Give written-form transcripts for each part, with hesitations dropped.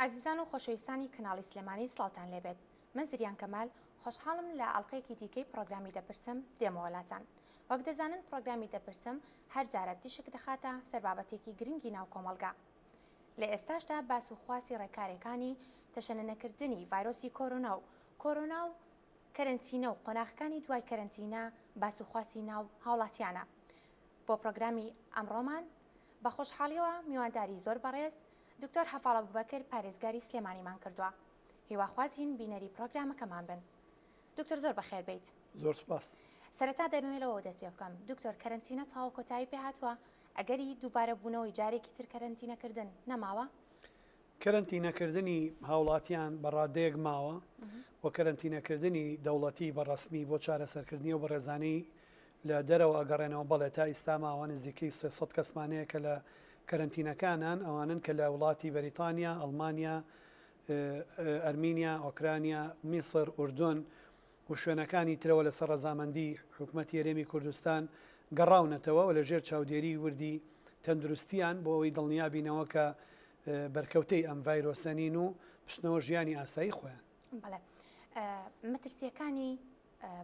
عزیزان و خۆشەویستانی کەناڵی سلێمانی سڵاوتان لێبێت. من زریان کەمال خۆشحاڵم لە ئەڵلقەیەکی دیکەی پرۆگرامی دەپرسم دێمەوەلاتان. وەک دەزانن پرۆگرامی دەپرسم هەر جارە دیشک دەخاتە سەر بابەتێکی گرنگی ناو کۆمەلگا. لە ئێستاشدا باس و خواسی ڕێکارەکانی تەشەنەنەکردنی ڤایرۆسی کۆرۆنا و کەرنتینە و قۆناغەکانی دوای کەرنتینە باس و خواسی ناو هاوڵاتیانە. بۆ پرۆگرامی ئەمڕۆمان بە خۆشحاڵیەوە میوانداری زۆر بەڕێز دکتۆر هەفاڵ ئەبوبەکر پارێزگاری سلێمانیمان کردووە. هیواخوازین بینەری پرۆگرامەکەمان بن. دکتۆر زۆر بەخێر بیت. زۆر سپاس. سەرەتا دەمەوێتەوە دەست پێ بکەم. دکتۆر کەرنتینە تاو کۆتایی پێ هاتووە، ئەگەری دووبارە بوونەوەی جارێکی تر کەرنتینەکردن نەماوە؟ کەرنتینەکردنی هاوڵاتیان بەڕادەیەک ماوە و کەرنتینەکردنی دەوڵەتی بەڕەسمی بۆ چارەسەرکردنی و بەڕێزانەی لە دەرەوە ئەگەڕێنەوە بەڵێ تا ئێستا ماوە نزیکەی 300 کەسمانەیە کە لە کەرنتینەکانان ئەوانن کە لە وڵاتی بەریتانیا، ئەڵمانیا، ئەرمینیا، ئۆکرانیا، میسر، ئوردون و شوێنەکانی ترەوە لەسەر ڕەزامەندی حکوومەتی هەرێمی کوردستان گەڕاونەتەوە و لەژێر چاودێری وردی تەندروستیان بۆ ئەوەی دڵنیابینەوە کە بەرکەوتەی ئەم ڤایرۆسەنین و پشتنەوە ژیانی ئاسایی خۆیان. بەڵێ مەترسیەکانی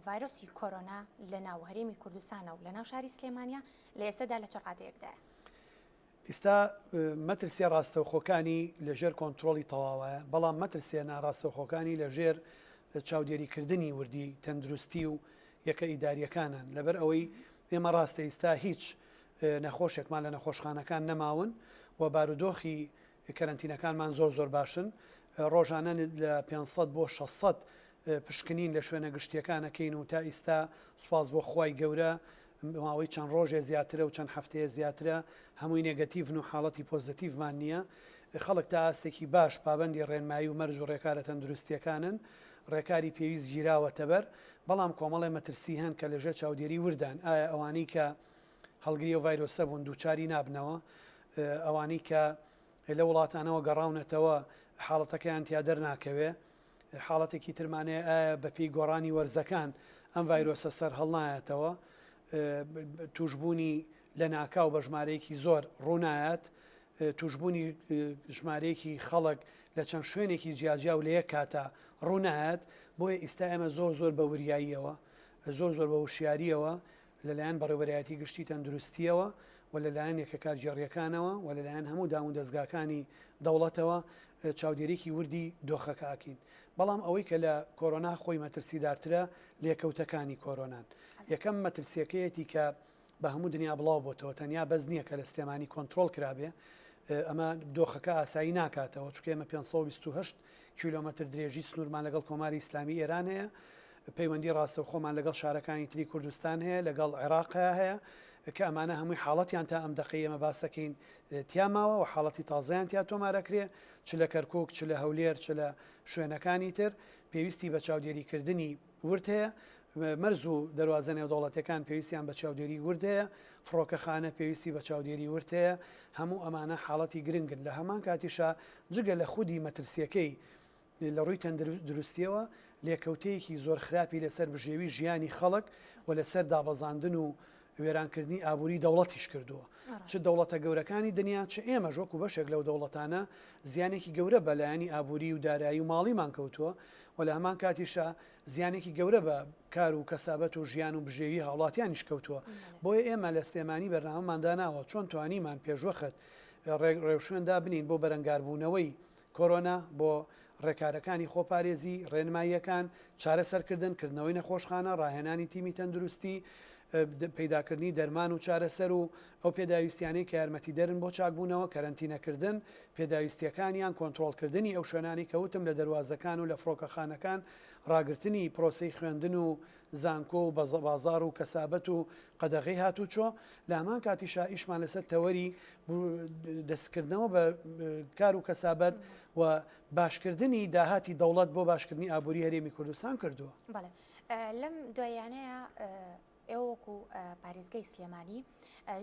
ڤایرۆسی کۆرۆنا لە ناو هەرێمی کوردستانە و لە ناو شاری سلێمانیا لە ئێستادا لە چ ڕادەیەکدایە؟ ئێستا مەترسیە ڕاستەوخۆکانی لەژێر کۆنتترۆلی تەواوەیە، بەڵام مەترسیە ناڕاستەوخۆکانی لەژێر چاودێریکردنی وردی تەندروستی و یەکە ئیداریەکانن. لەبەر ئەوەی ئێمە ڕاستە ئێستا هیچ نەخۆشێکمان لە نەخۆشخانەکان نەماون و بارودۆخی کەرنتینەکانمان زۆر باشن. ڕۆژانە لە 500 بۆ 600 پشکنین لە شوێنە گشتیەکانەکەین و تا ئێستا سوپاس بۆ خوای گەورە ماوەی چەند ڕۆژێ زیاترە و چەند هەفتەیە زیاترە هەمووی نێگەتیڤن و حاڵەتی پۆزتیڤمان نییە. خەڵک تا ئاستێکی باش پابندی ڕێنمایی و مەرج و ڕێکارە تەندروستیەکانن، ڕێکاری پێویست گیراوەتەبەر، بەڵام کۆمەڵی مەترسی هەن کە لەژێر چاودێری وردان. ئایا ئەوانەی کە هەڵگری و ڤایرۆسە بوون دووچاری نابنەوە، ئەوانەی کە لە وڵاتانەوە گەڕاونەتەوە حاڵەتەکەیان تیا دەرناکەوێ، حاڵەتێکی ترمانەیە ئایا بەپێی گۆڕانی وەرزەکان ئەم ڤایرۆسە سەر هەڵنایەتەوە، توشببوونی لە ناکاو بە ژمارەیەکی زۆر ڕوونایەت، توشببوونی ژمارەیەکی خەڵک لە چەند شوێنێکی جیاجیا و لە یەک کاتە ڕوونایەت. بۆیە ئێستا ئێمە زۆر بە وریاییەوە، زۆر بە وشیاریەوە لەلایەن بەڕێوەبەرایەتی گشتی تەندروستیەوە و لەلایەن یەکە کارگێڕیەکانەوە و لەلایەن هەموو دام و دەستگاکانی دەوڵەتەوە چاودێریکی وردی دۆخەکەکین. بەڵام ئەوەی کە لە کۆرۆنا خۆی مەترسیدارترە لێکەوتەکانی کۆرۆنان. یەکەم مەترسیەکەیەتی کە بە هەموو دنیا بڵاو بۆتەوە، تەنیا بەس نییە کە لە سلێمانی کۆنتترۆل کرابێ، ئەمە دۆخەکە ئاسایی ناکاتەوە، چونکە ئێمە 528 کیلۆمەتر درێژی سنوورمان لەگەڵ کۆماری ئیسلامی ئێران هەیە، پەیوەندی ڕاستەوخۆمان لەگەڵ شارەکانی تری کوردستان هەیە، لەگەڵ عێراقیا هەیە کە ئەمانە هەمووی حاڵەتیان تا ئەم دقەی ئێمە باسەکەین تیاماوە و حاڵەتی تازایان تیا تۆمارەکرێ، چ لە کەرکووک، چ لە هەولێر، چ لە شوێنەکانی تر پێویستی بە چاودێریکردنی ورد هەیە. مەرز و دەواازە نێودوڵەتەکان پێویستیان بە چاودێری ورد هەیە، فڕۆکەخانە پێویستی بە چاودێری ورد هەیە. هەموو ئەمانە حاڵەتی گرنگن. لە هەمان کاتیشا جگە لە خودی مەترسیەکەی لە ڕووی تەندروستیەوە لێکەوتەیەکی زۆر خراپی لەسەر بژێوی ژیانی خەڵک و لەسەر دابەزاندن و وێرانکردنی ئابووری دەوڵەتیش کردووە. چ دەوڵەتە گەورەکانی دنیا، چ ئێمە ژۆک و بەشێک لەو دەوڵەتانە زیانێکی گەورە بەلایانی ئابووری و دارایی و ماڵیمان کەوتووە و لە هەمان کاتیشا زیانێکی گەورە بە کار و کەسابەت و ژیان و بژێوی هاوڵاتیانیش کەوتووە. بۆیە ئێمە لە سلێمانی بەرنامەمانداناوە چۆن توانیمان پێشوەخت ڕێوشێندا بنین بۆ بەرەنگاربوونەوەی کۆرۆنا، بۆ ڕێکارەکانی خۆپارێزی، ڕێنماییەکان، چارەسەرکردنەوەی نەخۆشخانە، ڕاهێنانی تیمی تەندروستی، پەیداکردنی دەرمان و چارەسەر و ئەو پێداویستیانەی کە یارمەتی دەرن بۆ چاکبوونەوە، کەرنتینەکردن، پێداویستیەکانیان، کۆنتترۆلکردنی ئەو شوێنانی کەوتم لە دەواازەکان و لە فڕۆکەخانەکان، ڕاگررتنی پرۆسەی خوێندن و زانکۆ و بازار و کەسابەت و قەدەغی هاتوچۆ. لە هەمان کاتیشا ئیشمان لەسەر تەوەری دەستکردنەوە بە کار و کەسابەت و باشکردنی داهاتی دەوڵەت بۆ باشکردنی ئابووری هەرێمی کوردستان کردووە. بەڵێ لەم دوایانەیە ئێوە وەکو پارێزگای سلێمانی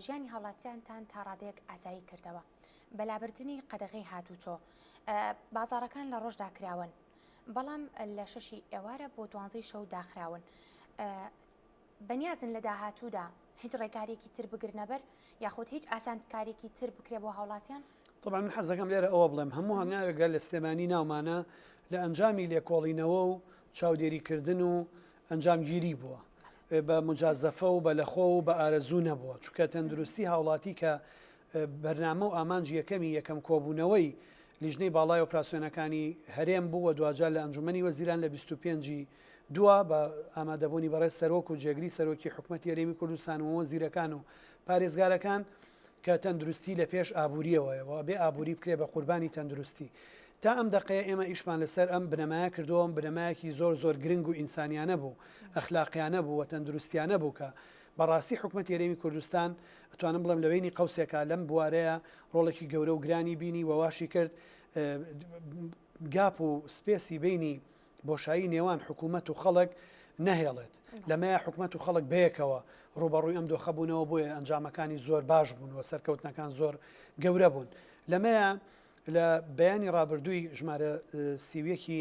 ژیانی هاوڵاتیانتان تا ڕادەیەک ئاسایی کردەوە. بەلابردنی قەدەغی هاتوچۆ بازارەکان لە ڕۆژدا کراون، بەڵام لە 6 ئێوارە بۆ 12 شەو داخراون. بەنیازن لە داهاتوودا هیچ ڕێکارێکی تر بگرنەبەر یاخود هیچ ئاسانکارێکی تر بکرێ بۆ هاوڵاتیان؟ طبعا من حەزەکەم لێرە ئەوە بڵێم هەموو هەنگاوێکگە لە سلێمانی ناومانە لە ئەنجامی لێکۆڵینەوە و چاودێریکردن و ئەنجامگیری بووە بە مجازەفە و بە لەخۆ و بە ئارەزوو نەبووە چونکە تەندروستی هاوڵاتی کە بەرنامە و ئامانجی یەکەم کۆبوونەوەی لیژنەی باڵای ئۆپراسیۆنەکانی هەرێم بوو و دوجار لە ئەنجومەنی وەزیران لە 25 دووە بە ئامادەبوونی بەڕێز سەرۆک و جێگری سەرۆکی حکوومەتی هەرێمی کوردستان و وەزیرەکان و پارێزگارەکان کە تەندروستی لە پێش ئابوووریەوەیەوە بێ ئابووری بکرێ بە قوربانی تەندروستی تا ئەم دقەیە ئێمە ئیشمان لەسەر ئەم بنەمایە کردووە بنەمایەکی زۆر گرنگ و ئینسانیانە بوو ئەخلاقیانە بوو و تەندروستیانە بوو کە بەڕاستی حکوومەتی هەرێمی کوردستان ئەتوانم بڵم لەوەینی قەوسێکە لەم بوارەیە ڕۆڵێکی گەورە و گرانی بینی وەواشی کرد گاپ و سپێسی بینی بۆشایی نێوان حکوومەت و خەڵک نەهێڵێت لەمەیە حکوومەت و خەڵک بەیەکەوە ڕوبەڕووی ئەم دۆخەبوونەوە بۆیە ئەنجامەکانی زۆر باش بوون و سەرکەوتنەکان زۆر گەورە بوون لەمەیە لە بەیانی ڕابردووی ژمارە سیویەکی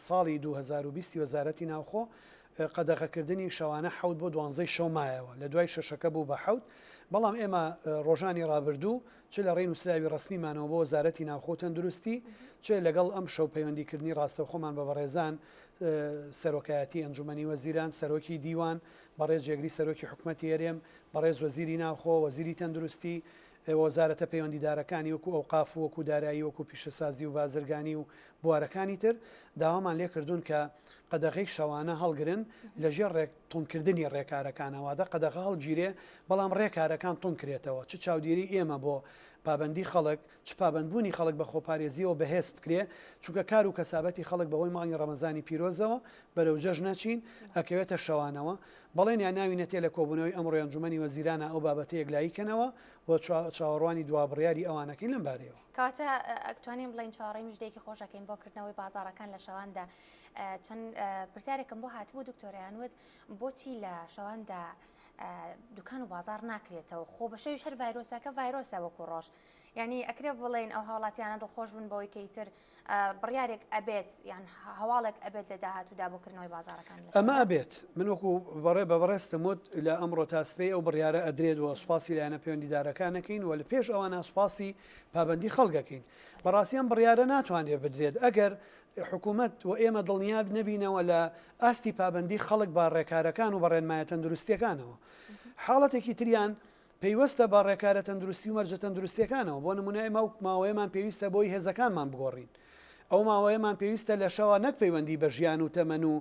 ساڵی 2020 وەزارەتی ناوخۆ قەدەغەکردنی شەوانە 7 بۆ 12 شەو مایەوە لە دوای شەشەکە بوو بە 7 بەڵام ئێمە ڕۆژانی ڕابردوو چ لە ڕێی نووسراوی ڕسمیمانەوە بۆ وەزارەتی ناوخۆ تەندروستی چ لەگەڵ ئەم شەو پەیوەندیکردنی ڕاستەوخۆمان بە بەڕێزان سەرۆکایەتی ئەنجومەنی وەزیران سەرۆکی دیوان بەڕێز جێگری سەرۆکی حکوومەتی هەرێم بەڕێز وەزیری ناوخۆ وەزیری تەندروستی وەزارەتە پەیوەندیدارەکانی وەکو ئەوقاف و وەکو دارایی وەکو پیشەسازی و بازرگانی و بوارەکانی تر داوامان لێ کردوون کە قەدەغەی شەوانە هەڵگرن لەژێر تونکردنی ڕێکارەکانەوەدا قەدەغە هەڵگیرێ بەڵام ڕێکارەکان تونکرێتەوە چ چاودێری ئێمە بۆ پابندی خەڵک چ پابندبوونی خەڵک بە خۆپارێزیەوە بەهێز بکرێ چونکە کار و کەسابەتی خەڵک بەهۆی مانگی ڕەمەزانی پیرۆزەوە بەرەو جەژ نەچین ئەکەوێتە شەوانەوە بەڵێن یا ناوی نەتێ لە کۆبوونەوەی ئەمڕۆی ئەنجومەنی وەزیرانە ئەو بابەتە یەکلاییکەنەوە و چاوەڕوانی دوابڕیاری ئەوانەکەی لەم بارەوە کاتە ئەتوانین بڵین چاڕی مژدەیەکی خۆشەکەین بۆ کردنەوەی بازارەکان لە شەواندا چەند پرسیارێکم بۆ هاتبوو دکتۆریانوت بۆچی لە شەواندا دوکان و بازار ناکرێتەوە خۆ بە شەویش هەر ڤایرۆسەکە ڤایرۆسە وەکو ڕۆژ یعنی ئەکرێ بڵێن ئەو هاوڵاتیانە دڵخۆش بن بەوەی کەیتر بڕیارێک ئەبێت یان هەواڵێک ئەبێت لە داهاتوودا بۆکردنەوەی بازارەکان ئەمە ئەبێت من وەکو بە بەڕێستەموت لە ئەمڕۆ تاسپەی ئەو بڕیارە ئەدرێت و سوپاسی لایەنە پەیوەندیدارەکانەکەین و لە پێش ئەوانە سوپاسی پابندی خەڵگەکەین بەڕاستیان بڕیارە ناتوانێت بدرێت ئەگەر حکوومەت و ئێمە دڵنیاب نەبینەوە لە ئاستی پابندی خەڵک با ڕێکارەکان و بەڕێنمایە تەندروستیەکانەوە حاڵەتێکی تریان پێیوەستە بە ڕێکارە تەندروستی و مەرجە تەندروستیەکانەوە بۆ نمونای ماوەیەمان پێویستە بۆی هێزەکانمان بگۆڕین ئەو ماوەیەمان پێویستە لە شەوە نەک پەیوەندی بە ژیان و تەمەن و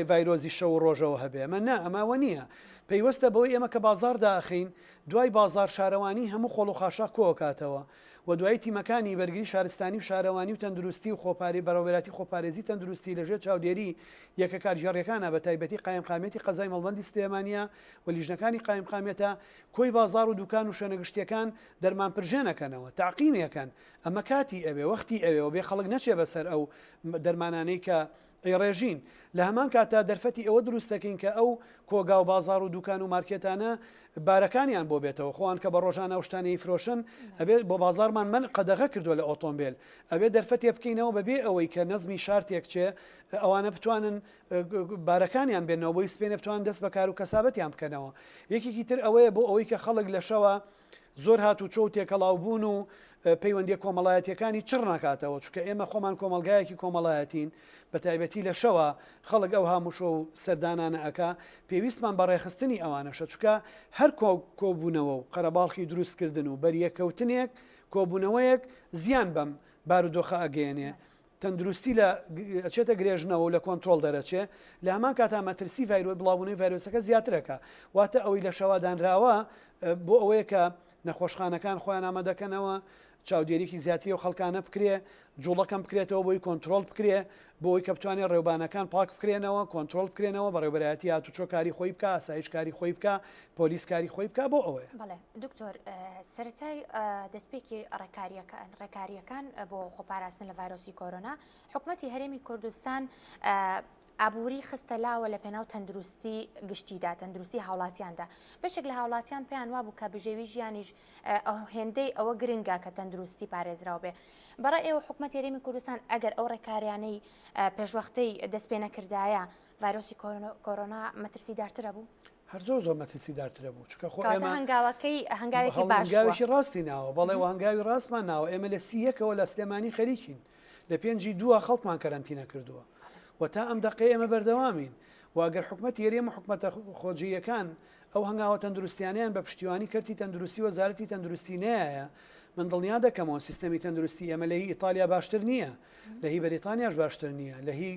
ڤایرۆزی شەو و ڕۆژەوە هەبێ ئەمە نا ئەماوە نییە پێیوەستە بەوەی ئێمە کە بازار داخین دوای بازار شارەوانی هەموو خۆڵ و خاشا کۆکاتەوە و دوای تیمەکانی بەرگری شارستانی و شارەوانی و تەندروستی و خۆپاری بەڕێوەبەراتی خۆپارێزی تەندروستی لەژێر چاودێری یەکە کارژێڕیەکانە بە تایبەتی قایمقامێتی قەزای مەڵبەندی سلێمانیە و لیژنەکانی قایمقامێتە کۆی بازار و دوکان و شوێنەگەشتیەکان دەرمانپرژێنەکەنەوە تاقیمەکەن ئەمە کاتی ئەوێ وەختی ئەوێ و بێ خەڵک نەچێ بەسەر ئەو دەرمانانەی کە ڕێژین لە هەمان کاتا دەرفەتی ئەوە دروستەکەین کە ئەو کۆگا و بازار و دوکان و مارکێتانە بارەکانیان بۆ بێتەوە خۆیان کە بە ڕۆژانە شتانەی فرۆشن ئەبێت بۆ بازارمان من قەدەغە کردووە لە ئۆتۆمبیل ئەبێ دەرفەتێ بکەینەوە بەبێ ئەوەی کە نەزمی شارتێک چێ ئەوانە بتوانن بارەکانیان بێنەوە بۆی سپێنە بتوان دەست بە کار و کەسابەتیان بکەنەوە یەکێکی تر ئەوەیە بۆ ئەوەی کە خەڵک لە شەوە زۆر هات و چۆ تێکەڵاو بوون و پەیوەندی کۆمەڵایەتیەکانی چڕ ناکاتەوە چونکە ئێمە خۆمان کۆمەلگایەکی کۆمەڵایەتین بە تایبەتی لە شەوە خەڵک ئەو هەمووشۆ و سەردانانە ئەکا پێویستمان بەڕێخستنی ئەوانەشە چونکە هەر کۆبوونەوە و قەرەباڵخی دروستکردن و بەریەکەوتنێک کۆبوونەوەیەک زیان بەم بارودۆخە ئەگەێنێ تەندروستی لە ئەچێتە گرێژنەوە و لە کۆنتترۆل دەرەچێ لە هەمان کاتا مەترسی بڵاوبوونەوەی ڤایرۆسەکە زیاترەکە واتە ئەوەی لە شەوادانراوە بۆ ئەوەیە کە نەخۆشخانەکان خۆیان ئامادەکەنەوە چاودێریکی زیاتری و خەڵکانە بکرێ جوڵەکەم بکرێتەوە بۆی کۆنتترۆل بکرێ بۆی کە بتوانێت ڕێوبانەکان پاک بکرێنەوە کۆنتترۆل بکرێنەوە بەڕێوبەرایەتی هاتوچۆ کاری خۆی بکە ئاسایشکاری خۆی بکە پۆلیس کاری خۆی بکە بۆ ئەوەیە بەڵێ دکتۆر سەرەتای دەستپێکی ڕێکاریەکان بۆ خۆپاراستن لە ڤایرۆسی کۆرۆنا حکوومەتی هەرێمی کوردستان ئابووری خستە لاوە لە پێناو تەندروستی گشتیدا تەندروستی هاوڵاتیاندا بەشێک لە هاوڵاتیان پێیان وابوو کە بژێوی ژیانیش هێندەی ئەوە گرنگە کە تەندروستی پارێزراو بێ بەڕای ئێوە حکوومەتی هەرێمی کوردستان ئەگەر ئەو ڕێکاریانەی پێشوەختەی دەست پێ نەکردایە ڤایرۆسی کۆرۆنا مەترسیدارترە بوو هەر زۆر زۆر مەترسیدارترە بوو چکە خۆ ئێمە هەنگاوێکی باش هەنگاوێکی ڕاستی ناوە بەڵێ و هەنگاوی ڕاستمان ناوە ئێمە لە سیەکەوە لە سلێمانی خەریکین لە پێنجی دووە خەڵکمان کەرەنتینە کردووە و تا ئەم دقی ئێمە بەردەوامین واگەر حکومەت یاریمە حکومەتە خۆجیەکان ئەو هەنگاوە تەندروستیانیان بە پشتیوانی کردی تەندروستی وەزارەتی تەندروستی نایە من دڵنیا دەکەمەوە سیستەمی تەندروستی ئەمە لە هی ئیتالیا باشتر نییە لە هی بەریتانیاش باشتر نییە لە هی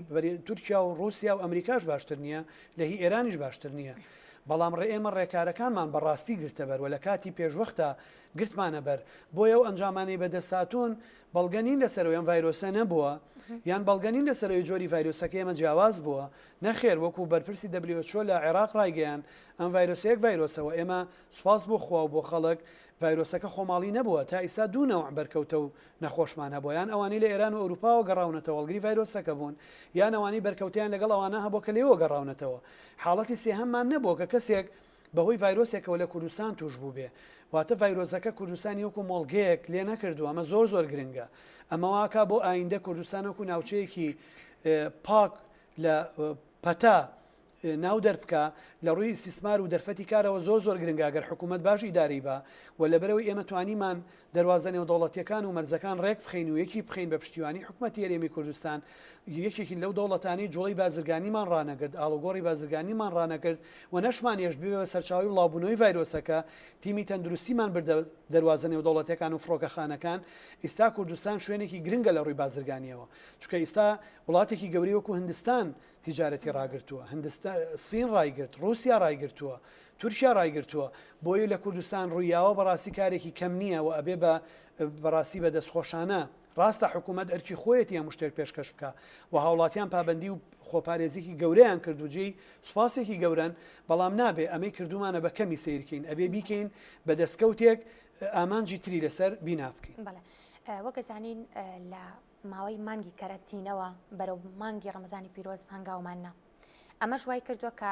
تورکیا و رووسیا و ئەمریکاش باشتر نییە لە هی ئێرانیش باشتر نییە بەڵام ئێمە ڕێکارەکانمان بەڕاستی گرتە بەر و لە کاتی پێشوەختە گرتمانە بەر بۆیە و ئەنجامانی بەدەستهاتوون بەڵگەنین لەسەرەوە ئەم ڤایرۆسە نەبووە یان بەڵگەنین لەسەرەوەی جۆری ڤایرۆسەکە ئێمە جیاواز بووە نەخێر وەکو بەرپرسی WHO لە عێراق ڕایگەیان ئەم ڤایرۆسەیەک ڤایرۆسەوە ئێمە سوپاس بۆ خوا و بۆ خەڵک ڤایرۆسەکە خۆماڵی نەبووە تا ئیستا دوو نەوع بەرکەوتە و نەخۆشمان هەبووە یان ئەوانی لە ئێران و ئەوروپاوە گەڕاونەتەوە وەڵگری ڤایرۆسەکە بوون یان ئەوانی بەرکەوتیان لەگەڵ ئەوانە هەبووە کە لێوە گەڕاونەتەوە حاڵەتی سێهەممان نەبووە کە کەسێک بەهۆی ڤایرۆسێکەوە لە کوردستان توش بوو بێ واتە ڤایرۆسەکە کوردستانی وەکو مۆڵگەیەک لێ نەکردو ئەمە زۆر زۆر گرنگە ئەمە واکە بۆ ئایندە کوردستان وەکو ناوچەیەکی پاک لە پەتا ناو دەربکە لە ڕووی استیسمار و دەرفەتی کارەوە زۆر زۆر گرنگە گەر حکوومەت باش ئیداری بە و لەبەرەوەی ئێمە توانیمان دەواازە نێودەوڵەتیەکان و مەرزەکان ڕێک بخەین و یەکی بخەین بە پشتیوانی حکوومەتی هەرێمی کوردستان یەکێکی لەو دەوڵەتانی جوڵی بازرگانیمان ڕانەگرت ئاڵوگۆڕی بازرگانیمان ڕانەکرد و نەشمان هێش بێ بە سەرچاوی وڵاوبوونەوەی ڤایرۆسەکە تیمی تەندروستیمان بردە دەواازە نێودەوڵەتیەکان و فڕۆکەخانەکان ئێستا کوردستان شوێنێکی گرنگە لە ڕووی بازرگانیەوە چکە ئێستا وڵاتێکی گەوری وەکو هندستان تیجارەتی ڕاگرتووە سین ڕایگرت رووسیا ڕایگرتووە تورکیا ڕایگرتووە بۆیە لە کوردستان ڕوویاوە بەڕاستی کارێکی کەم نییە و ئەبێ بە بەڕاستی بە دەستخۆشانە ڕاستە حکوومەت ئەرکی خۆیەتی هەموو شتێک پێشکەش بکە و هاوڵاتیان پابندی و خۆپارێزیکی گەورەیان کردوجێی سوپاسێکی گەورن بەڵام نابێ ئەمەی کردومانە بە کەمی سیرکەین ئەبێ بیکەین بە دەستکەوتێک ئامانجی تری لەسەر بینا بکەین وەگەزانین لە ماوەی مانگی کەرەنتینەوە بەرەو مانگی ڕەمەزانی پیرۆز هەنگاومانە ئەمەش وای کردووە کە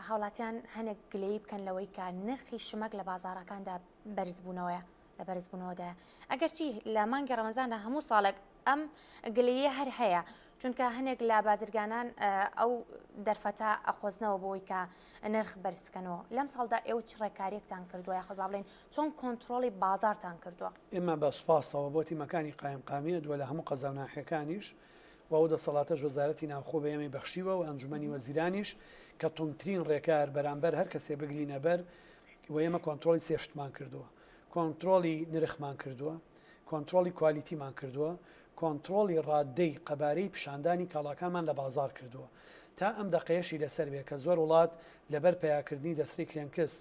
هاوڵاتیان هەنێک گلەی بکەن لەوەی کە نرخی شمەک لە بازارەکاندا بەرزبوونەوەیە لە بەرزبوونەوەدا ئەگەرچی لە مانگی ڕەمەزاندا هەموو ساڵێک ئەم گلەیە هەر هەیە چونکە هەنێک لە بازرگانان ئەو دەرفەتە ئەقۆزنەوە بۆی کە نرخ بەرز بکەنەوە لەم ساڵدا ئێوە چ ڕێکاریەکتان کردووە یاخود با بڵێن چۆن کۆنتترۆلی بازارتان کردووە ئێمە بە سوپاسەوە بۆ تیمەکانی قایمقامیە دووە لە هەموو قەزاوناحیەکانیش و ئەو دەسەڵاتەش وەزارەتی ناوخۆ بە ئێمەی بەخشیوە و ئەنجومەنی وەزیرانیش کە تونترین ڕێکار بەرامبەر هەر کەسێ بگرینە بەر و ئێمە کۆنتترۆلی سێشتمان کردووە کۆنتترۆلی نرخمان کردووە کۆنتترۆلی کوالیتیمان کردووە کۆنتترۆلی ڕادەی قەبارەی پیشاندانی کاڵاکانمان لە بازار کردووە تا ئەم دەقەیەشی لەسەر بێ کە زۆر وڵات لەبەر پیاکردنی دەستری کلێنکس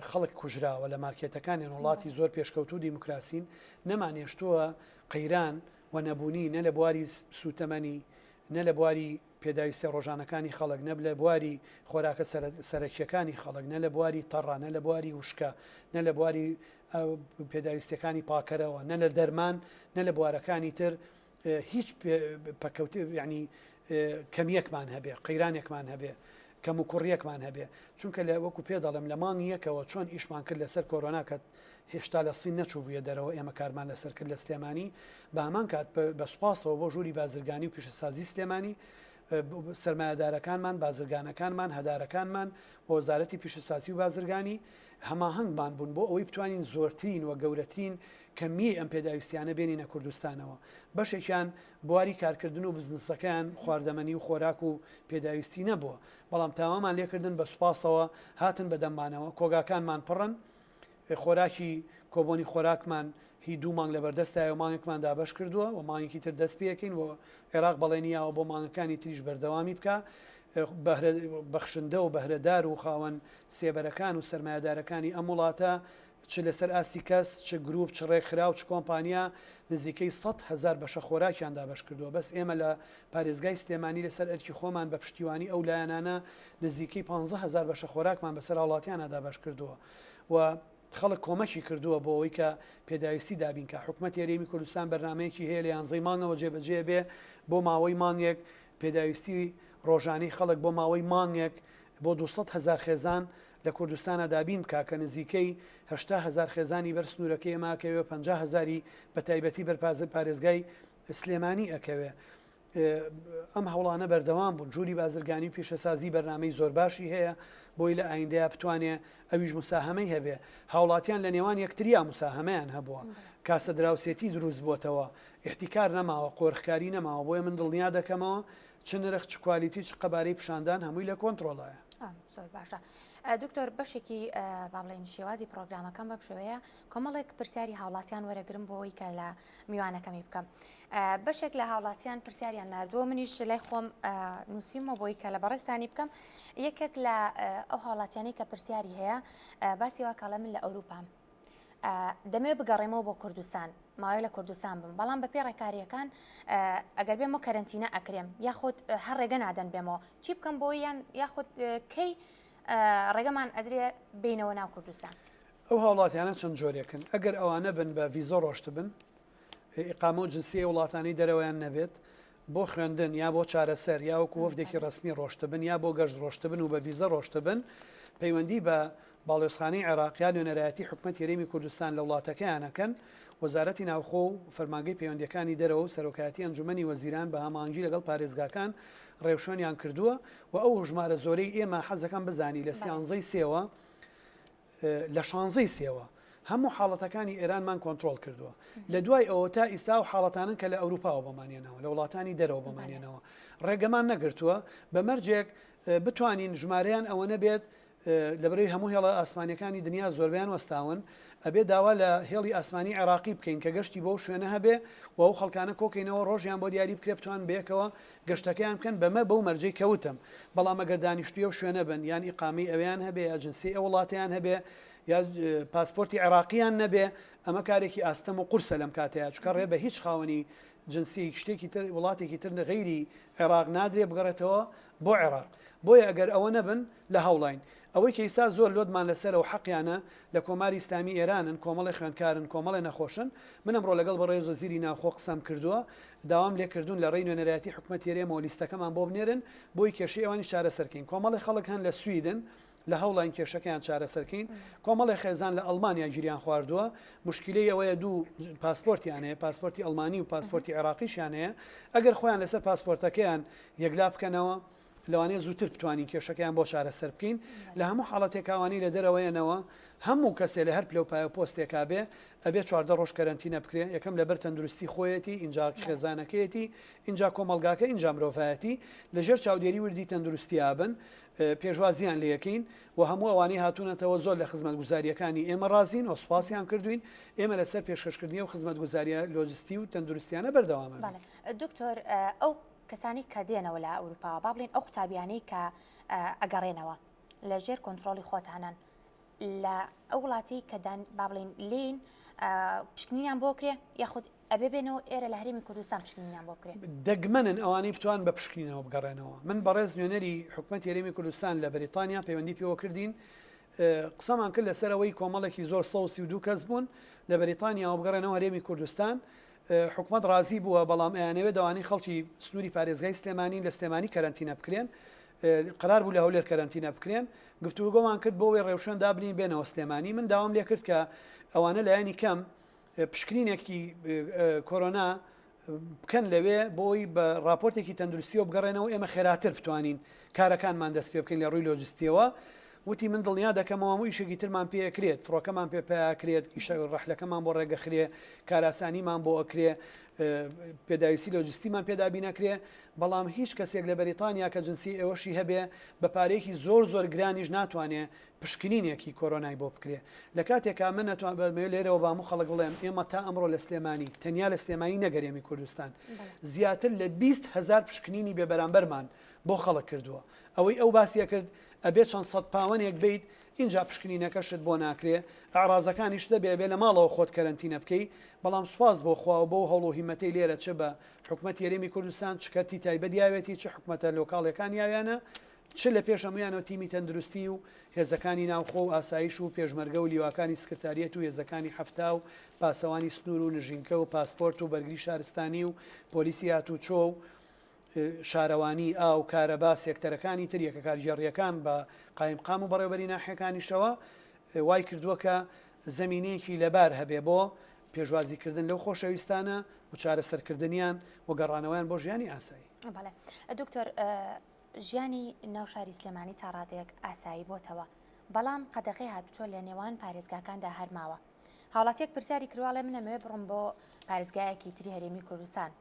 خەڵک کوژراوە لە مارکێتەکانیان وڵاتی زۆر پێشکەوت و دیموکراسین نەمانێشتووە قەیران و نەبوونی نە لە بواری سوتەمەنی نە لە بواری پێداویستە ڕۆژانەکانی خەڵک نە لە بواری خۆراکە سەرەکیەکانی خەڵک نە لە بواری تەڕە نە لە بواری وشکە نە لە بواری پێداویستەکانی پاکەرەوە نە لە دەرمان نە لە بوارەکانی تر هیچ پەکەوتی یعنی کەمیەکمان هەبێ قەیرانێکمان هەبێ کەم و کوڕیەکمان هەبێ چونکە لە وەکو پێ دەڵم لە مانگی یەکەوە چۆن ئیشمان کرد لەسەر کۆرۆنا کە هێشتا لە سین نەچوو بووە دەرەوە ئێمە کارمان لەسەر کرد لە سلێمانی بە هەمان کات بە سوپاسەوە بۆ ژووری بازرگانی و پیشەسازی سلێمانی سەرمایهدارەکانمان بازرگانەکانمان هەدارەکانمان بۆ وەزارەتی پیشەسازی و بازرگانی هەماهەنگمان بوون بۆ ئەوەی بتوانین زۆرترین و گەورەترین کەمی ئەم پێداویستیانە بێنینە کوردستانەوە بەشێکیان بواری کارکردن و بزنسەکان خواردەمەنی و خۆراک و پێداویستی نەبووە بەڵام تاوامان لێکردن بە سوپاسەوە هاتن بەدەمانەوە کۆگاکانمان پڕن خۆراکی کۆبوونی خۆراکمان هی دوو مانگ لە بەردەستایە و مانگێکمان دابەش کردووە و مانگێکی تر دەست پێکەین و عێراق بەڵێنیاوە بۆ مانگەکانی تریش بەردەوامی بکە بەخشندە و بەهرەدار و خاوەن سێبەرەکان و سەرمایهدارەکانی ئەم وڵاتە چ لەسەر ئاستی کەس چ گروپ چ ڕێکخرا و چ کۆمپانیا نزیکەی 100,000 بەشە خۆراکیان دابەش کردووە بەس ئێمە لە پارێزگای سلێمانی لەسەر ئەرکی خۆمان بە پشتیوانی ئەو لایەنانە نزیکەی 15,000 بەشە خۆراکمان بەسەر وڵاتیانە دابەش کردووە و خەڵک کۆمەکی کردووە بۆ ئەوەی کە پێداویستی دابین کە حکوومەت یاریمی کوردستان بەرنامەیەکی هەیە لە یانزەی مانگەوە جێبەجێ بێ بۆ ماوەی مانگێک پێداویستی ڕۆژانی خەڵک بۆ ماوەی مانگێک بۆ 200,000 خێزان لە کوردستانە دابین بکە کە نزیکەی 80,000 خێزانی بەر سنوورەکەی ئەماکەوێ 50,000 بە تایبەتی بەرپارێزگای سلێمانی ئەکەوێ ئەم هەوڵانە بەردەوام بوون جووری بازرگانی و پیشەسازی بەرنامەی زۆر باشی هەیە بۆی لە ئایندەیە بتوانێت ئەویش مساهمەی هەبێ هاوڵاتیان لە نێوان یەکتریا مساهمەیان هەبووە کاسە دراوسێتی دروست بووتەوە احتیکار نەماوە قۆرخکاری نەماوە بۆیە من دڵنیا دەکەمەوە چ نرخ چ کوالیتی چ قەبارەی پیشاندان هەمووی لە کۆنتترۆلایە زۆر باشە دکتۆر بەشێکی با بڵێن شێوازی پرۆگرامەکەم بەم شێوەیە کۆمەڵێک پرسیاری هاوڵاتیان وەرەگرم بۆەوەی کە لە میوانەکەمی بکەم بەشێک لە هاوڵاتیان پرسیاریان نردووە منیش لای خۆم نووسیمەوە بۆی کە لە بەڕێستانی بکەم یەکێک لە ئەو هاوڵاتیانی کە پرسیاری هەیە باسی وا کاڵە من لە ئەوروپام دەمێ بگەڕێمەوە بۆ کوردستان ماوەی لە کوردستان بم بەڵام بەپێ ڕێکاریەکان ئەگەر بێمە کەرنتینە ئەکرێم یاخود هەر ڕێگە نادەن بێمەوە چی بکەم بۆ یان یاخود کەی ڕێگەمان ئەزرێ بینەوە ناو کوردستان ئەو هاوڵاتیانە چەند جۆرێکن ئەگەر ئەوانە بن بە ڤیزە ڕۆشت بن ئیقامە و جنسی وڵاتانی دەرەوەیان نەبێت بۆ خوێندن یا بۆ چارەسەر یا وەکو وەفدێکی ڕسمی ڕۆشتە بن یا بۆ گەشت ڕۆشتە بن و بە ڤیزە ڕۆشتە بن پەیوەندی بە باڵێۆزخانەی عێراقیان نوێنەرایەتی حکومەت هەرێمی کوردستان لە وڵاتەکەیانەکەن وەزارەتی ناوخۆ و فەرمانگەی پەیوەندیەکانی دەرەوە و سەرۆکایەتی ئەنجومەنی وەزیران بە هەماهەنگی لەگەڵ پارێزگاکان ڕێوشۆنیان کردووە و ئەو ژمارە زۆرەی ئێمە حەزەکەم بزانی لە سیانزەی سێوە لە شانزەی سێوە هەموو حاڵەتەکانی ئێرانمان کۆنتترۆل کردووە لە دوای ئەوە تا ئیستا و حاڵەتانن کە لە ئەوروپاوە بەمانێنەوە لە وڵاتانی دەرەوە بەمانێنەوە ڕێگەمان نەگرتووە بە مەرجێک بتوانین ژمارەیان ئەوە نەبێت لەبەرەوەی هەموو هێڵە ئاسمانیەکانی دنیا زۆربیان وەستاون ئەبێ داوا لە هێڵی ئاسمانی عێراقی بکەین کە گەشتی بۆ شوێنە هەبێ و ئەو خەڵکانە کۆکەینەوە ڕۆژیان بۆ دیاری بکرێ بتوان بەیەکەوە گەشتەکەیان بکەن بەمە بەو مەرجەی کەوتم بەڵام ئەگەر دانیشتویە و شوێنە بن یان ئیقامی ئەویان هەبێ یا جنسی ئەو وڵاتیان هەبێ یا پاسپۆرتی عێراقییان نەبێ ئەمە کارێکی ئاستەم و قورسە لەم کاتەیە چکە ڕێ بە هیچ خاوەنی جنسی شتێکی تر وڵاتێکی تر غەیری عێراق نادرێ بگەڕێتەوە بۆ عێراق بۆیە ئەگەر ئەوە نەبن لە هاوڵین ئەوەی کە ئێستا زۆر لۆتمان لەسەر و حەقیانە لە کۆماری ئیسلامی ئێرانن کۆمەڵی خوێندکارن کۆمەڵی نەخۆشن من ئەمڕۆ لەگەڵ بە ڕێز وەزیری ناوخۆ قسەم کردووە داوام لێکردوون لە ڕێی نوێنەرایەتی حکومەت هێرێمەوە لیستەکەمان بۆ بنێرن بۆی کێشەی ئەوانی چارەسەرکەین کۆمەڵی خەڵک هەن لە سویدن لە هەوڵین کێشەکەیان چارەسەرکەین کۆمەڵی خێزان لە ئەڵمانیا گیریان خواردووە مشکلەی ئەوەیە دوو پاسپۆرتیانەیە پاسپۆرتی ئەڵمانی و پاسپۆرتی عێراقیشیانەیە ئەگەر خۆیان لەسەر پاسپۆرتەکەیان یەکلا بکەنەوە لەوانەیە زووتر بتوانین کێشەکەیان بۆ چارەسەر بکەین لە هەموو حاڵەتێکاوانی لە دەرەوەیەنەوە هەموو کەسێ لە هەر پلەپایە پۆستێکا بێ ئەبێ 14 ڕۆژ کەرەنتینە بکرێن یەکەم لەبەر تەندروستی خۆیەتی اینجا خێزانەکەیەتی اینجا کۆمەلگاکە اینجا مرۆڤایەتی لەژێر چاودێری وردی تەندروستی یابن پێشوازیان لە یەکەین و هەموو ئەوانەی هاتوونەتەوە زۆر لە خزمەت گوزاریەکانی ئێمە ڕازین و سوپاسیان کردوین ئێمە لەسەر پێشکەشکردنی و خزمەت گوزاریە لۆجستی و تەندروستیانە بەردەوامن دکتۆر ئەو کەسانی کە دێنەوە لە ئەوروپا با بڵێن ئەو قوتابیانەی کە ئەگەڕێنەوە لە ژێر کۆنتترۆلی خۆتانن لە ئەو وڵاتی کە با بڵێن لین پشکنینیان بۆ کرێ یاخود ئەبێ بێنەوە ئێرە لە هەرێمی کوردستان پشکنینیان بۆ کرێ دەگمەنن ئەوانەی بتوان بە پشکینەوە بگەڕێنەوە من بەڕێز نوێنەری حکومەت هەرێمی کوردستان لە بەریتانیا پەیوەندی پێوە کردین قسەمان کرد لەسەرەوەی کۆمەڵێکی زۆر 132 کەس بوون لە بەریتانیاوە بگەڕێنەوە هەرێمی کوردستان حکومت ڕازی بووە بەڵام ئەیانەوێ دەوانی خەڵکی سنووری پارێزگای سلێمانی لە سلێمانی کەرەنتینە بکرێن قرار بوو لە هەولێر کەرەنتینە بکرێن گفتوگۆمان کرد بۆ وێ ڕێوشێن دابنین بێنەوە سلێمانی من داوام لێ کرد کە ئەوانە لایەنی کەم پشکنینێکی کۆرۆنا بکەن لەوێ بۆی بە راپۆرتێکی تەندروستی و بگەڕێنەوە ئێمە خێراتر بتوانین کارەکانمان دەست پێ بکەین لە ڕووی لۆجستیەوە وتی من دڵنیا دەکەمەوە هەموو ئیشێکی ترمان پێکرێت فڕۆکەمان پێکرێت ئیشە ڕەحلەکەمان بۆ ڕێگەخرێ کاراسانیمان بۆ ئەکرێ پێداویستی لۆجستیمان پێدابی نەکرێ بەڵام هیچ کەسێک لە بەریتانیا کە جنسی ئێوەشی هەبێ بە پارەیەکی زۆر گرانیش ناتوانێت پشکنینێکی کۆرۆنای بۆ بکرێ لە کاتێکا من نەتوان بەمێ لێرەوە با هەموو خەڵک بڵێم ئێمە تا ئەمڕۆ لە سلێمانی تەنیا لە سلێمانی نەگەرێمی کوردستان زیاتر لە 20,000 پشکنینی بێبەرامبەرمان بۆ خەڵک کردووە ئەوەی ئەو باسیە کرد ئەبێت چەند سەد پاوەنێک بیت اینجا پشکنینەکەشت بۆ ناکرێ ئاڕازەکانیش دەبێ بێ لە ماڵەوە خۆت کەرەنتینە بکەی بەڵام سوپاس بۆ خوا و بۆ هەوڵ و هیمەتەی لێرە چ بە حکومەت هەرێمی کوردستان چکەتی تایبەت یاوێتی چ حکومەتە لۆکاڵەکان یاویانە چ لە پێشەمویانەوە تیمی تەندروستی و هێزەکانی ناوخۆ و ئاسایش و پێشمەرگە و لیواکانی سکرتاریەت و هێزەکانی هەفتا و پاسەوانی سنوور و نژینکە و پاسپۆرت و بەرگری شارستانی و پۆلیسی هاتوچۆ و شارەوانی ئاو کارەبا سێکتەرەکانی تر یەکە کارژێڕیەکان بە قایمقام و بەڕێوەبەری ناحیەکانیشەوە وای کردووە کە زەمینەیەکی لەبار هەبێ بۆ پێشوازیکردن لەو خۆشەویستانە و چارەسەرکردنیان و گەڕانەوەیان بۆ ژیانی ئاسایی. بەڵێ دکتۆر ژیانی ناو شاری سلێمانی تا ڕادەیەک ئاسایی بۆتەوە بەڵام قەدەغی هاتوچۆ لە نێوان پارێزگاکاندا هەرماوە هاوڵاتیەک پرسیاری کردواڵێ منەمەوێ بڕم بۆ پارێزگایەکی تری هەرێمی کوردستان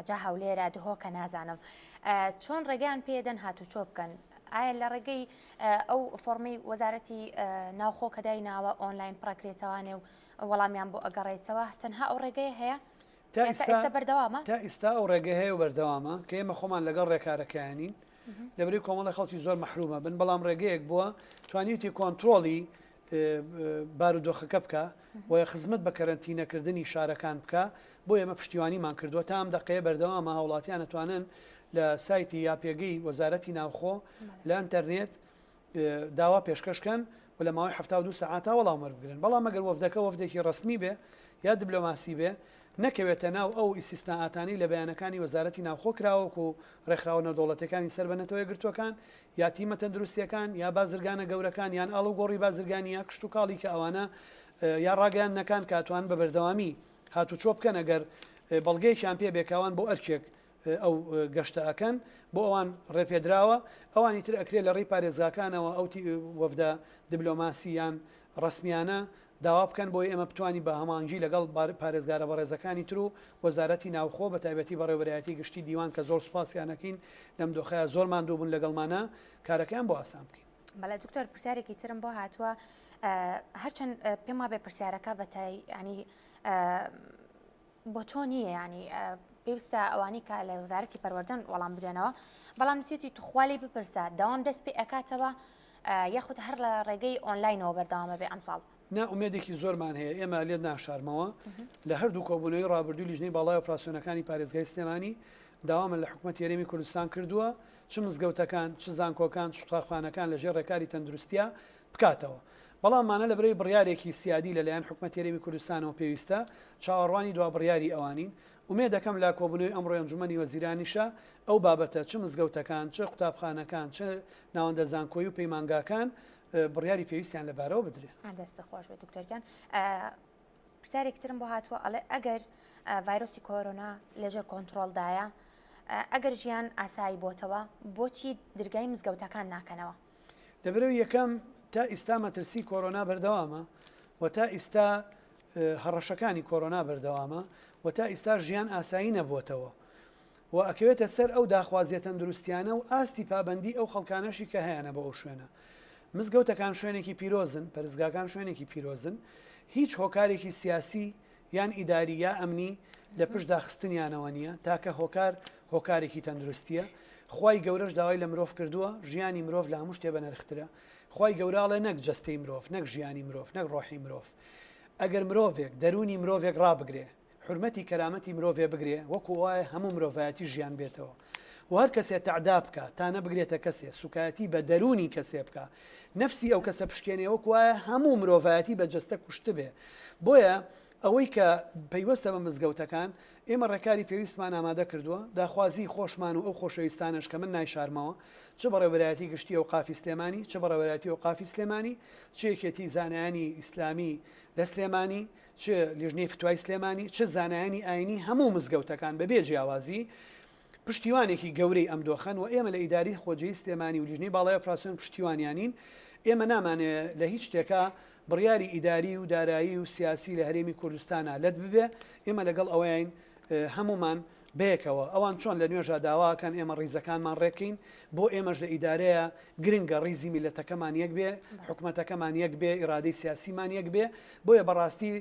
جا هەولێرە دهۆکە نازانم چۆن ڕێگەیان پێدەن هاتوچۆ بکەن ئایا لە ڕێگەی ئەو فۆرمی وەزارەتی ناوخۆ کە دایناوە ئۆنلاین پڕاکرێتەوانێ و وەڵامیان بۆ ئەگەڕێتەوە تەنها ئەو ڕێگەیە هەیە تا ئێستا بەردەوامە تا ئێستا ئەو ڕێگە هەیە و بەردەوامە کە ئێمە خۆمان لەگەڵ ڕێکارەکەیانین لەبەری کۆمەڵی خەڵکی زۆر مەحرومە بن بەڵام ڕێگەیەک بووە توانیوتی کۆنتترۆلی بارودۆخەکە بکە و خزمەت بە کەرنتینەکردنی شارەکان بکە بۆ ئێمە پشتیوانیمان کردووە تا ئەم دقەیە بەردەوامە هاوڵاتیان دەتوانن لە سایتی یا پێگەی وەزارەتی ناوخۆ لە ئینتەرنێت داوا پێشکەشکەن و لە ماوەی 72 ساعتا وەڵام وەربگرن بەڵام ئەگەر وەفدەکە وەفدێکی ڕسمی بێ یا دیبلۆماسی بێ نەکەوێتە ناو ئەو ئیسیستانئاتانی لە بەیانەکانی وەزارەتی ناوخۆ کراوەک و ڕێکخراوە دەوڵەتەکانی سەربەنەتەوەی گرتوەکان یا تیمە تەندروستیەکان یا بازرگانە گەورەکان یان ئاڵ و گۆڕی بازرگانی یا کشت و کاڵی کە ئەوانە یا ڕاگەیان نەکان کاتوان بە بەردەوامی هاتوچۆ بکەن ئەگەر بەڵگەیەکیان پێ بێکاوان بۆ ئەرکێک ئەو گەشتە ئەکەن بۆ ئەوان ڕێپێدراوە ئەوانی تر ئەکرێت لە ڕێی پارێزگاکانەوە ئەو وەفدە دیبلۆماسییان ڕسمیانە داوا بکەن بۆی ئێمە بتوانین بە هەمانجی لەگەڵ پارێزگارە بەڕێزەکانی تر و وەزارەتی ناوخۆ بە تایبەتی بەڕێوەبەرایەتی گشتی دیوان کە زۆر سوپاسیانەکەین لەم دۆخەیە زۆرمان دوو بوون لەگەڵمانە کارەکەیان بۆ ئاسان بکەین. بەڵێ دکتۆر پرسیارێکی ترم بۆ هاتووە هەرچەند پێم وابێ پرسیارەکە بەتای ینی بۆ تۆ نییە ینی پێویستە ئەوانی کە لە وەزارەتی پەروەردەن وەڵام بدەنەوە بەڵام نووسێتی توخوالی بپرسە داوام دەست پێ ئەکاتەوە یاخود هەر لە ڕێگەی ئۆنلاینەوە بەردەوامە بێ ئەمساڵ. ئومێدێکی زۆرمان هەیە ئێمە لێت ناشارمەوە لە هەردوو کۆبوونەوەی ڕابردوو لیژنەی باڵای ئۆپراسیۆنەکانی پارێزگای سلێمانی داوامە لە حکوومەت هەرێمی کوردستان کردووە چ مزگەوتەکان چ زانکۆکان چ قوتابخانەکان لەژێر ڕێکاری تەندروستیە بکاتەوە بەڵاممانە لە برەی بڕیارێکی سیادی لەلایەن حکوومەت هەرێمی کوردستانەوە پێویستە چاوەڕوانی دوا بڕیاری ئەوانین ومێ دەکەم لە کۆبوونەوەی ئەمڕۆی ئەنجومەنی وەزیرانیشە ئەو بابەتە چ مزگەوتەکان چ قوتابخانەکان چ ناوەندە زانکۆی و پەیمانگاکان بڕیاری پێویستیان لەبارەوە بدرێ. دەستە خۆش بێت دکتۆرگیان پرسیارێکترم بۆ هاتووە ئەڵێ ئەگەر ڤایرۆسی کۆرۆنا لەژێر کۆنتترۆلدایە ئەگەر ژیان ئاسایی بۆتەوە بۆچی دەرگای مزگەوتەکان ناکەنەوە؟ لەبەرەوەی یەکەم تا ئێستا مەترسی کۆرۆنا بەردەوامە و تا ئێستا هەڕەشەکانی کۆرۆنا بەردەوامە و تا ئێستا ژیان ئاسایی نەبووتەوە و ئەکەوێتە سەر ئەو داخوازیە تەندروستیانە و ئاستی پابندی ئەو خەڵکانەشی کە هەیەە بە ئەو شوێنە. مزگەوتەکان شوێنێکی پیرۆزن پەرزگاکان شوێنێکی پیرۆزن هیچ هۆکارێکی سیاسی یان ئیداری یا ئەمنی لە پشت داخستنیانەوە نییە تاکە هۆکارێکی تەندروستیە خی گەورەش داوای لە مرۆڤ کردووە ژیانی مرۆڤ لە هەموو شتێ بە نرخترە خی گەوراڵێ نەک جەستەی مرۆڤ نەک ژیانی مرۆڤ نەک ڕۆحی مرۆڤ ئەگەر مرۆڤێک دەرونی مرۆڤێک ڕابگرێ حرمەتی کەرامەتی مرۆڤێ بگرێ وەکو وایە هەموو مرۆڤایەتی ژیان بێتەوە و هەر کەسێ تعدا بکە تا نەبگرێتە کەسێ سوکایەتی بە دەرونی کەسێ بکە نفسی ئەو کەسە پشکێنێ وەکو وایە هەموو مرۆڤایەتی بە جەستە کوشت بێ بۆیە ئەوەی کە پەیوەستە بە مزگەوتەکان ئێمە ڕێکاری پێویستمان ئامادە کردووە داخوازی خۆشمان و ئەو خۆشەویستانش کە من نایشارمەوە چ بەڕێوەبەرایەتی گشتی ئەو قافی سلێمانی چ بەڕێوەبەرایەتی ئەو قافی سلێمانی چ یەکێتی زانایانی ئیسلامی لە سلێمانی چ لیژنەی فتوای سلێمانی چ زانایانی ئاینی هەموو مزگەوتەکان بەبێ جیاوازی پشتیوانێکی گەورەی ئەم دۆخەن و ئێمە لە ئیداری خۆجەی سلێمانی و لیژنەی باڵای ئۆپراسیۆن پشتیوانیانین ئێمە نامانێت لە هیچ شتێکە بڕیاری ئیداری و دارایی و سیاسی لە هەرێمی کوردستانە لەت ببێ ئێمە لەگەڵ ئەوەین هەمومان بەیەکەوە ئەوان چۆن لە نوێژە داواکەن ئێمە ڕیزەکانمان ڕێکین بۆ ئێمەش لە ئیدارەیە گرنگە ڕیزی میلەتەکەمان یەک بێ حکوومەتەکەمان یەک بێ ئیرادەی سیاسیمان یەک بێ بۆیە بەڕاستی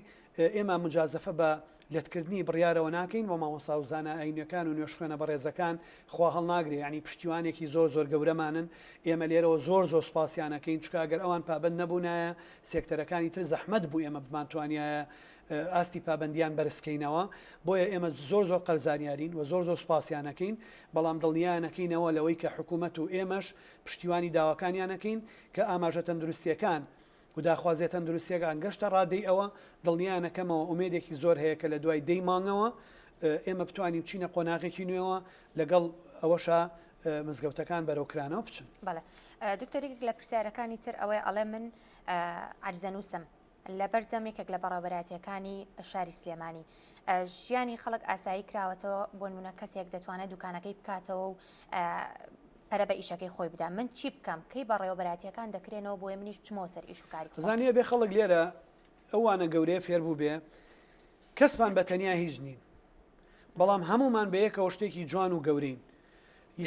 ئێمە مجازەفە بە لەتکردنی بڕیارەوە ناکەین بۆ مامۆستا و زانە ئاینەکان و نوێژخوێنە بەڕێزەکان خوا هەڵناگرێ ینی پشتیوانێکی زۆر گەورەمانن ئێمە لێرەوە زۆر سوپاسیانەکەین چکە ئەگەر ئەوان پابند نەبوونایە سێکتەرەکانی تر زەحمەت بوو ئێمە بمانتوانایە ئاستی پابندیان بەرزکەینەوە بۆیە ئێمە زۆر قەرزانیارین و زۆر سوپاسیانەکەین بەڵام دڵنیانەکەینەوە لەوەی کە حکوومەت و ئێمەش پشتیوانی داواکانیانەکەین کە ئاماژە تەندروستیەکان و داخوازیە تەندروستیەکان گەشتە ڕادەی ئەوە دڵنیانەکەمەوە ئومێدێکی زۆر هەیە کە لە دوای دەی مانگەوە ئێمە بتوانین چینە قۆناغێکی نوێەوە لەگەڵ ئەوەشە مزگەوتەکان بەرەوکرانەوە بچن. بەڵێ دکتۆرێک لە پرسیارەکانی تر ئەوەی ئەڵێ من عەرزەنووسم لە بەردەمێکێک لە بەڕێوەبەراتیەکانی شاری سلێمانی ژیانی خەڵک ئاسایی کراوەتەوە بۆ نمونە کەسێک دەتوانێت دوکانەکەی بکاتەوە و پەرە بە ئیشەکەی خۆی بدە من چی بکەم کەی بەڕێوەبەراتیەکان دەکرێنەوە بۆیە منیش بچمەوە سەر ئیش و کاری زانیە بێ خەڵک لێرە ئەوانە گەورەیە فێر بوو بێ کەسمان بەتەنیا هیچ نین بەڵام هەمومان بە یەکەوە شتێکی جوان و گەورین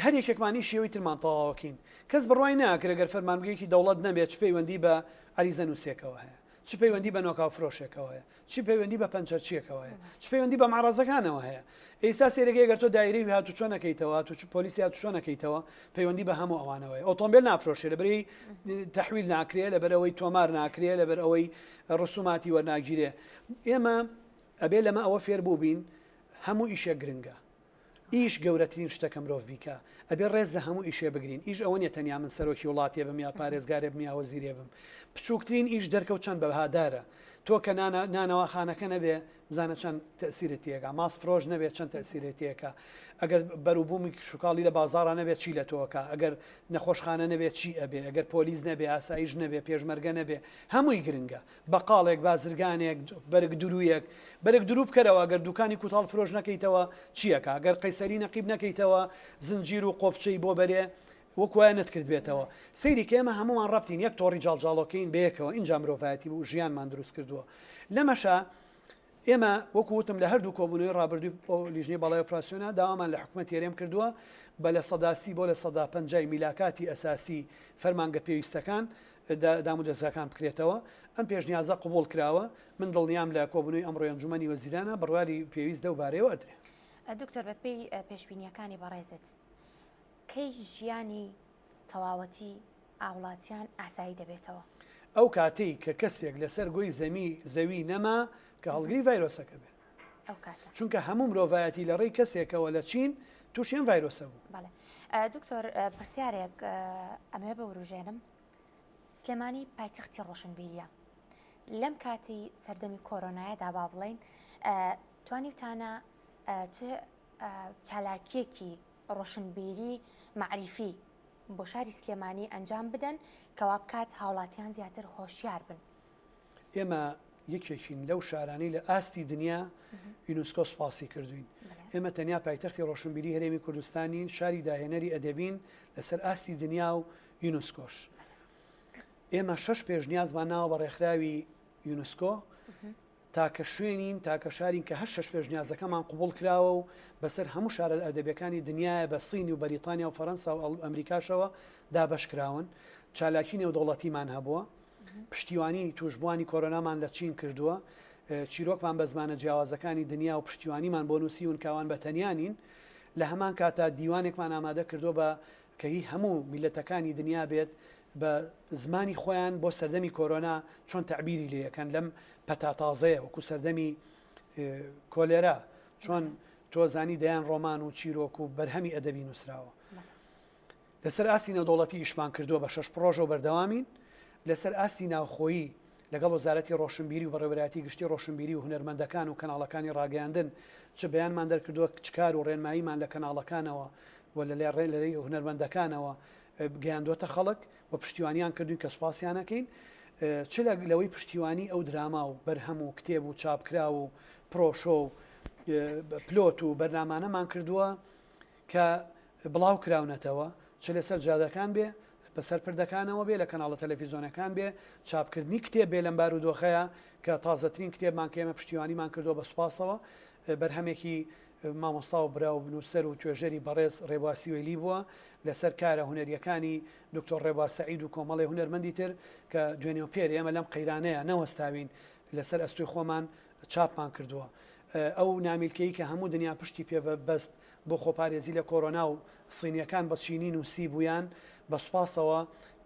هەر یەکێکمانی شێوەی ترمان تەواوەکەین کەس بڕوای ناکرێت گەر فەرمانگەیەکی دەوڵەت نەبێت چ پەیوەندی بە عەریزە نووسێکەوە هەیە چ پەیوەندی بە نۆکاو فرۆشێکەوە هەیە چی پەیوەندی بە پەنچەرچیەکەوە هەیە چ پەیوەندی بە معرەزەکانەوە هەیە ئێستا سێرەگەی گەر تۆ دایرەی هاتو چۆن نەکەیتەوە تو پۆلیسی هاتو چۆن نەکەیتەوە پەیوەندی بە هەموو ئەوانەوەی ئۆتۆمبیل نافرۆشێ لەبەرەوەی تەحویل ناکرێت لەبەرەوەی تۆمار ناکرێت لەبەر ئەوەی ڕسوماتی وەرناگیرێ ئێمە ئەبێ لەمە ئەوە فێر بوو بین هەموو ئیشە گرنگە ئیش گەورەترین شتەکە مرۆڤ بیکە ئەبێ ڕێز لە هەموو ئیشێ بگرین ئیش ئەوە نیە تەنیا من سەرۆکی وڵاتیە بم یا پارێزگارێ بم یا وەزیرێ بم بچووکترین ئیش دەرکەوت چەند بەهادارە تۆ کە نانەوە خانەکە نەبێ بزانە چەند تەسیرەتیەکە ماس فرۆژ نەبێت چەند تەسیرەتیەکە ئەگەر بەروبوومی شوکاڵی لە بازارە نەبێت چی لە تۆکە ئەگەر نەخۆشخانە نەبێت چی ئەبێ ئەگەر پۆلیس نەبێ ئاسایش نەبێ پێشمەرگە نەبێ هەمووی گرنگە بەقاڵێک بازرگانێک بەرگ درویەک بەرگ درو بکەرەوە ئەگەر دوکانی کوتاڵ فرۆژ نەکەیتەوە چیەکە ئەگەر قەیسەری نەقیب نەکەیتەوە زنجیر و قۆپچەی بۆ بەرێ وەکوایەنت کرد بێتەوە سەیری کە ئێمە هەمومان ڕەبتین یەک تۆڕی جاڵجاڵۆکەین بەیەکەوە اینجا مرۆڤایەتی بوو ژیانمان دروست کردووە لەمەشە ئێمە وەکوتم لە هەردوو کۆبوونەوەی ڕابردووی لیژنەی باڵای ئۆپراسیۆنە داوامان لە حکومەت هێرێم کردووە بە لە سەداسی بۆ لە سەدا پەنجای میلاکاتی ئەساسی فەرمانگە پێویستەکان دام و دەستگاکان بکرێتەوە ئەم پێشنیازە قبول کراوە من دڵنیام لە کۆبوونەوەی ئەمڕۆی ئەنجومەنی وەزیرانە بڕواری پێویست دەوبارەوە ئەدرێ دکتۆر بەپێی پێشبینیەکانی بەڕێزت کەی ژیانی تەواوەتی ئاوڵاتیان ئاسایی دەبێتەوە ئەو کاتەی کە کەسێک لەسەر گۆی زەوی نەما کە هەڵگری ڤایرۆسەکە بێت چونکە هەموو مرۆڤایەتی لە ڕێی کەسێکەوە لە چین تووشیان ڤایرۆسە بوو بەڵێ دکتۆر پرسیارێک ئەمێ بە وروژێنم سلێمانی پایتەختی ڕۆشنبیریە لەم کاتی سەردەمی کۆرۆنایەدا با بڵێن توانیتانە چ چالاکیەکی ڕۆشنبیری معریفی بۆ شاری سلێمانی ئەنجام بدەن کەوا بکات هاوڵاتیان زیاتر هۆشیار بن ئێمە یەکێکین لەو شارانەی لە ئاستی دنیا یونسکۆ سوپاسی کردوین ئێمە تەنیا پایتەختی ڕۆشنبیری هەرێمی کوردستانین شاری داهێنەری ئەدەبین لەسەر ئاستی دنیا و یونسکۆش ئێمە 6 پێشنیازمان ناوە بە ڕێکخراوی یونسکۆ تاکە شوێنین تاکە شارین کە هەر 6 پێشنیازەکەمان قبول کراوە و بەسەر هەموو شارە ئەدەبیەکانی دنیاە بە سینی و بەریتانیا و فەڕەنسا و ئەمریکاشەوە دابەشکراون چالاکی نێودەوڵەتیمان هەبووە پشتیوانی توشبوانی کۆرۆنامان لە چین کردووە چیرۆکمان بە زمانە جیاوازەکانی دنیا و پشتیوانیمان بۆ نووسی و کاوان بە تەنیانین لە هەمان کاتا دیوانێکمان ئامادە کردو بە کەی هەموو میلەتەکانی دنیا بێت بە زمانی خۆیان بۆ سەردەمی کۆرۆنا چۆن تعبیری لێەکەن لەم پەتاتازەیە وەکو سەردەمی کۆلێرا چۆن تۆزانی دەیان ڕۆمان و چیرۆک و بەرهەمی ئەدەبی نووسراوە لەسەر ئاستی نێودەوڵەتی ئیشمان کردووە بە 6 پرۆژە و بەردەوامین لەسەر ئاستی ناوخۆیی لەگەڵ وەزارەتی ڕۆشنبیری و بەڕێوەبەرایەتی گشتی ڕۆشنبیری و هونەرمەندەکان و کەناڵەکانی ڕاگەیاندن چ بەیانمان دەرکردووە چکار و ڕێنماییمان لە کەناڵەکانەوە و لەلێ هونەرمەندەکانەوە گەیاندۆتە خەڵک و پشتیوانیان کردوین کە سوپاسیانەکەین چ لەوەی پشتیوانی ئەو دراما و بەرهەم و کتێب و چاپکرا و پرۆشۆ و پلۆت و بەرنامانەمان کردووە کە بڵاو کراونەتەوە چ لەسەر جادەکان بێ بەسەر پردەکانەوە بێ لە کەناڵە تەلەڤیزۆنەکان بێ چاپکردنی کتێب بێ لەم بارودۆخەیە کە تازەترین کتێبمان کە ئێمە پشتیوانیمان کردووە بە سوپاسەوە بەرهەمێکی مامۆستا و برا و بنووسەر و توێژەری بەڕێز ڕێبوار سیوەیلی بووە لەسەر کارە هونەریەکانی دکتۆر ڕێبوار سەعید و کۆمەڵی هونەرمەندی تر کە دوێنێ پێر ئێمە لەم قەیرانەیە نەوەستاوین لەسەر ئەستوی خۆمان چاپمان کردووە ئەو نامیلکەی کە هەموو دنیا پشتی پێ بەست بۆ خۆپارێزی لە کۆرۆنا و سینیەکان بە چینین و سی بوویان بە سوپاسەوە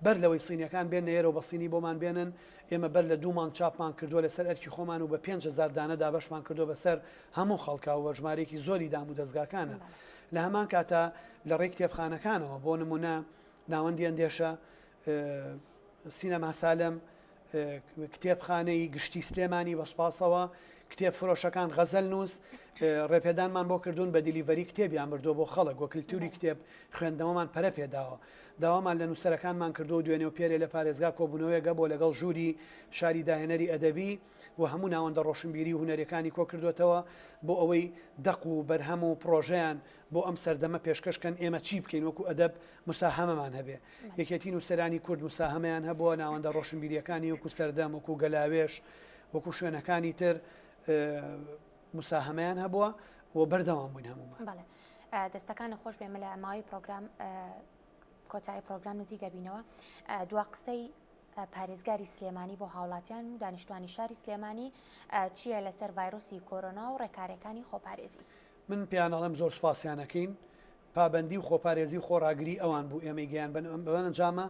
بەر لەوەی سینیەکان بێن نێرە و بە سینی بۆمان بێنن ئێمە بەر لە 2 مانگ چاپمان کردووە لەسەر ئەرکی خۆمان و بە 5,000 دانە دابەشمان کردووە بەسەر هەموو خەڵکا و ژمارەیەکی زۆری دام و دەستگاکانە لە هەمان کاتە لە ڕێی کتێبخانەکانەوە بۆ نمونە ناوەندی ئەندێشە سینەما سالەم کتێبخانەی گشتی سلێمانی بە سوپاسەوە کتێب فرۆشەکان غەزەل نووس ڕێپێدانمان بۆ کردوون بە دیلیڤەری کتێبیان بردو بۆ خەڵک وە کللتوری کتێب خوێندەوەمان پەرە پێداوە داوامان لە نووسەرەکانمان کردو و دوێنێ و پێرێ لە پارێزگا کۆبوونەوەیەگە بۆ لەگەڵ ژووری شاری داهێنەری ئەدەبی و هەموو ناوەندە ڕۆشنبیری و هوەرەکانی کۆ کردوێتەوە بۆ ئەوەی دەق و بەرهەم و پرۆژیان بۆ ئەم سەردەمە پێشکەشکەن ئێمە چی بکەین وەکو ئەدەب مساهەمەمان هەبێ یەکێتی نووسەرانی کورد مساهەمەیان هەبووە ناوەندە ڕۆشنبیریەکانی وەکو سەردەم وەکو گەلاوێش وەکو شوێنەکانی تر مساهەمەیان هەبووە و بەردەوام بووین هەمومان. بەڵێ دەستەکانی خۆش بێمە لە ماوەی پرۆگرام کۆتایی پرۆگرام نزیکە بینەوە دوا قسەی پارێزگاری سلێمانی بۆ هاوڵاتیان و دانیشتوانی شاری سلێمانی چییە لەسەر ڤایرۆسی کۆرۆنا و ڕێکارەکانی خۆپارێزی؟ من پیانەڵم زۆر سوپاسیانەکەین پابندی و خۆپارێزی و خۆڕاگری ئەوان بوو ئێمە گەیان بەنجامە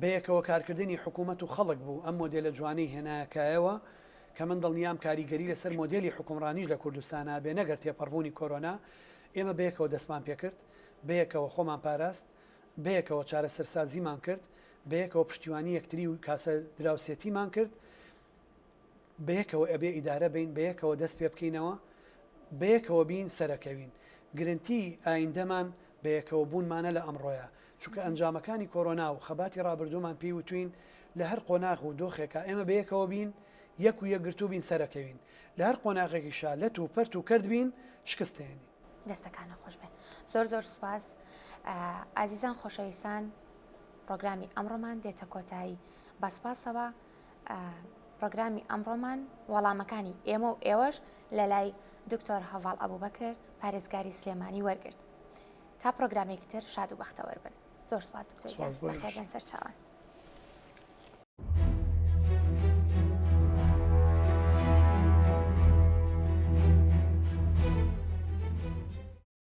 بەیەکەوە کارکردنی حکوومەت و خەڵک بوو ئەم مۆدێلە جوانەی هێنایەکایەوە کە من دڵنیام کاریگەری لەسەر مۆدلی حکومڕانیش لە کوردستانە بێ نەگەر تێپەڕبوونی کۆرۆنا ئێمە بەیەکەوە دەستمان پێکرد بەیەکەوە خۆمان پاراست بەیەکەوە چارەسەرسازیمان کرد بەیەکەوە پشتیوانی یەکتری و کاسە دراوسێتیمان کرد بەیەکەوە ئەبێ ئیدارە بین بەیەکەوە دەست پێ بکەینەوە بەیەکەوە بین سەرەکەوین گرنگی ئایندەمان بەیەکەوە بوونمانە لە ئەمڕۆیە چونکە ئەنجامەکانی کۆرۆنا و خەباتی ڕابردوومان پێی وتوین لە هەر قۆناغ و دۆخێکە ئێمە بەیەکەوە بین یەک و یەکگرتو بین سەرەکەوین لە هەر قۆناغێکی شالەت و پەرت و کرد بین شکستێنی دەستەکانە خۆش بێ زۆر زۆر سوپاس ئازیزان خۆشەویستان پرۆگرامی ئەمڕۆمان دێتە کۆتایی بەسپاسەوە پرۆگرامی ئەمڕۆمان وەڵامەکانی ئێمە و ئێوەش لە لای دکتۆر هەڤاڵ ئەبوبەکر پارێزگاری سلێمانی وەرگرت تا پرۆگرامێکی تر شاد و بەختەوەر بن زۆر سوپاس دکتۆر بەخێر بن سەر چاوان